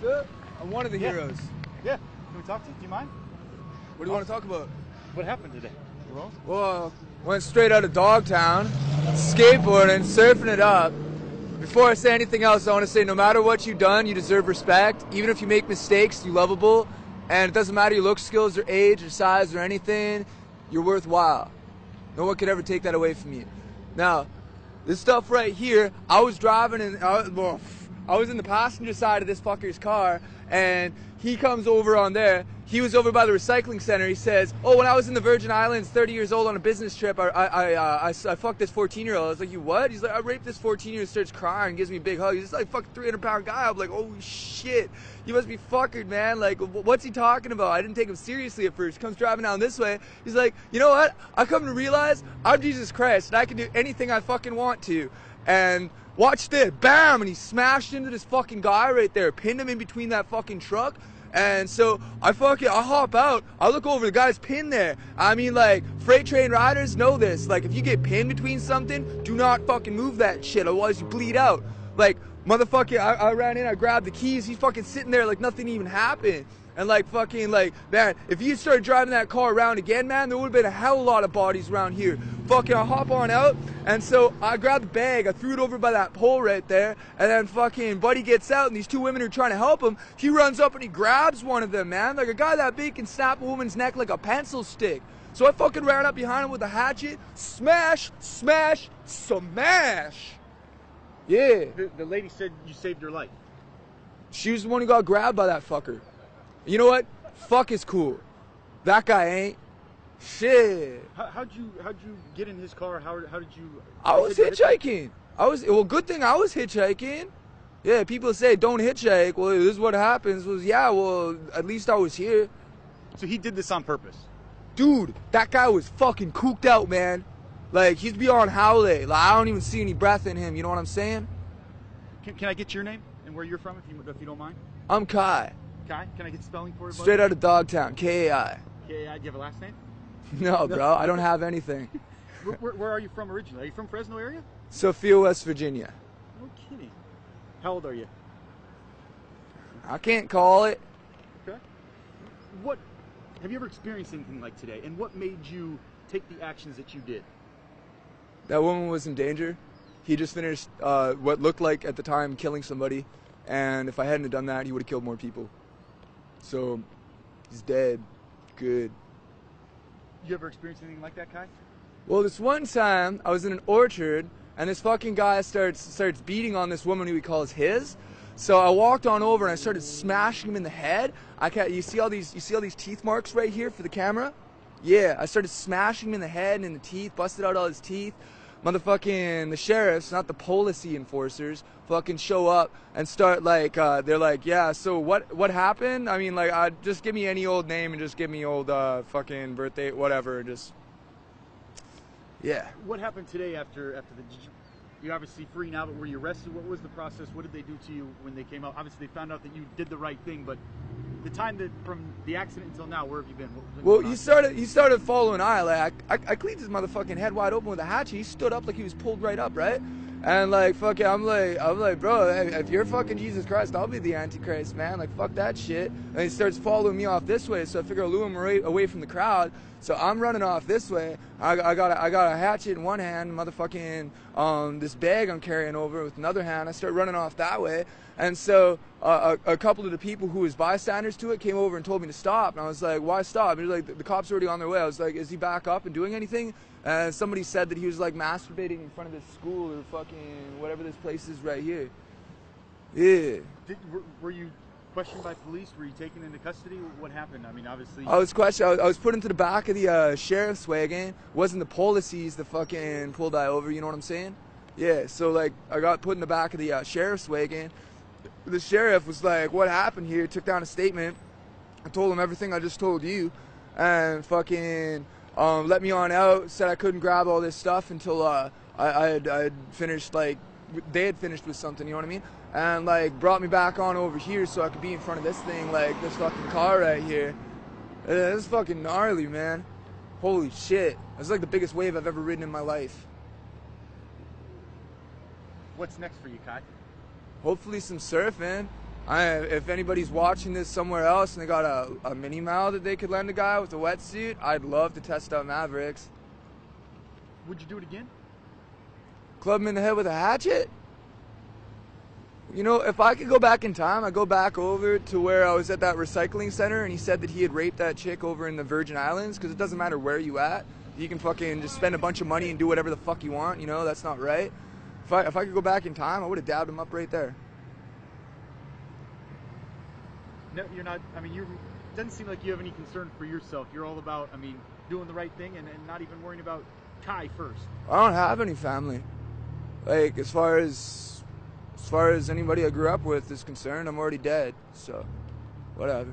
What's up? I'm one of the heroes. Yeah. Can we talk to you? Do you mind? What do you want to talk about? What happened today? Well, went straight out of Dogtown, skateboarding, surfing it up. Before I say anything else, I want to say no matter what you've done, you deserve respect. Even if you make mistakes, you're lovable. And it doesn't matter your look, skills, or age, or size, or anything. You're worthwhile. No one could ever take that away from you. Now, this stuff right here, I was driving and I was in the passenger side of this fucker's car, and he comes over on there. He was over by the recycling center. He says, "Oh, when I was in the Virgin Islands, 30 years old on a business trip, I fucked this 14-year-old." I was like, "You what?" He's like, "I raped this 14-year-old." Starts crying, gives me a big hug. He's like, "Fuck, 300-pound guy." I'm like, "Oh shit, you must be fuckered, man. Like, what's he talking about?" I didn't take him seriously at first. Comes driving down this way. He's like, "You know what? I come to realize I'm Jesus Christ, and I can do anything I fucking want to." And watch this, bam, and he smashed into this fucking guy right there, pinned him in between that fucking truck. And so I hop out, I look over, the guy's pinned there. I mean, like, freight train riders know this. Like, if you get pinned between something, do not fucking move that shit, otherwise you bleed out. Like, motherfucker, I ran in, I grabbed the keys, he's fucking sitting there like nothing even happened. And like, fucking, like, man, if you started driving that car around again, man, there would have been a hell of a lot of bodies around here. Fucking, I hop on out, and so I grabbed the bag, I threw it over by that pole right there, and then fucking buddy gets out, and these two women are trying to help him. He runs up and he grabs one of them, man. Like, a guy that big can snap a woman's neck like a pencil stick. So I fucking ran up behind him with a hatchet, smash, smash, smash. Yeah. The lady said you saved her life. She was the one who got grabbed by that fucker. You know what? Fuck is cool. That guy ain't. Shit. How'd you get in his car? How did you? I was hitchhiking. Well, good thing I was hitchhiking. Yeah, people say don't hitchhike. Well, this is what happens. Yeah, well, at least I was here. So he did this on purpose? Dude, that guy was fucking cooked out, man. Like, he's beyond howley. Like, I don't even see any breath in him. You know what I'm saying? Can I get your name and where you're from, if you don't mind? I'm Kai. Kai? Can I get the spelling for you, buddy? Straight out of Dogtown. K-A-I. K-A-I. Do you have a last name? No, bro. I don't have anything. Where are you from originally? Are you from Fresno area? Sophia, West Virginia. No kidding. How old are you? I can't call it. Okay. What have you ever experienced anything like today? And what made you take the actions that you did? That woman was in danger. He just finished what looked like at the time killing somebody, and if I hadn't have done that, he would have killed more people. So he's dead. Good. You ever experienced anything like that, Kai? Well, this one time I was in an orchard, and this fucking guy starts beating on this woman who he calls his. So I walked on over and I started smashing him in the head. You see all these teeth marks right here for the camera? Yeah, I started smashing him in the head and in the teeth, busted out all his teeth. Motherfucking the sheriffs, not the policy enforcers, fucking show up and start like, they're like, yeah, so what happened? I mean, like, just give me any old name and just give me old fucking birthday, whatever, just, yeah. What happened today after you're obviously free now, but were you arrested? What was the process? What did they do to you when they came out? Obviously, they found out that you did the right thing, but the time that from the accident until now, where have you been? Well, he started following like I cleaned his motherfucking head wide open with a hatchet. He stood up like he was pulled right up, right? And like fucking, I'm like, bro, if you're fucking Jesus Christ, I'll be the Antichrist, man. Like, fuck that shit. And he starts following me off this way, so I figure I'll lure him away from the crowd. So I'm running off this way. I got a hatchet in one hand, motherfucking this bag I'm carrying over with another hand. I start running off that way, and so a couple of the people who was bystanders to it came over and told me to stop. And I was like, why stop? And he was like, the cops are already on their way. I was like, is he back up and doing anything? And somebody said that he was like masturbating in front of this school or fucking whatever this place is right here. Yeah. Were you questioned by police? Were you taken into custody? What happened? I mean, obviously. I was questioned. I was put into the back of the sheriff's wagon. It wasn't the policies that fucking pulled I over. You know what I'm saying? Yeah. So like, I got put in the back of the sheriff's wagon. The sheriff was like, "What happened here?" Took down a statement. I told him everything I just told you, and fucking let me on out. Said I couldn't grab all this stuff until I had finished, like they had finished with something. You know what I mean? And like brought me back on over here so I could be in front of this thing, like this fucking car right here. This is fucking gnarly, man. Holy shit. This is like the biggest wave I've ever ridden in my life. What's next for you, Kai? Hopefully some surfing. If anybody's watching this somewhere else and they got a mini Mal that they could lend a guy with a wetsuit, I'd love to test out Mavericks. Would you do it again? Club him in the head with a hatchet? You know, if I could go back in time, I'd go back over to where I was at that recycling center and he said that he had raped that chick over in the Virgin Islands, because it doesn't matter where you at. You can fucking just spend a bunch of money and do whatever the fuck you want, you know? That's not right. If I could go back in time, I would have dabbed him up right there. No, you're not. I mean, it doesn't seem like you have any concern for yourself. You're all about, I mean, doing the right thing and not even worrying about Kai first. I don't have any family. Like, as far as anybody I grew up with is concerned, I'm already dead. So, whatever.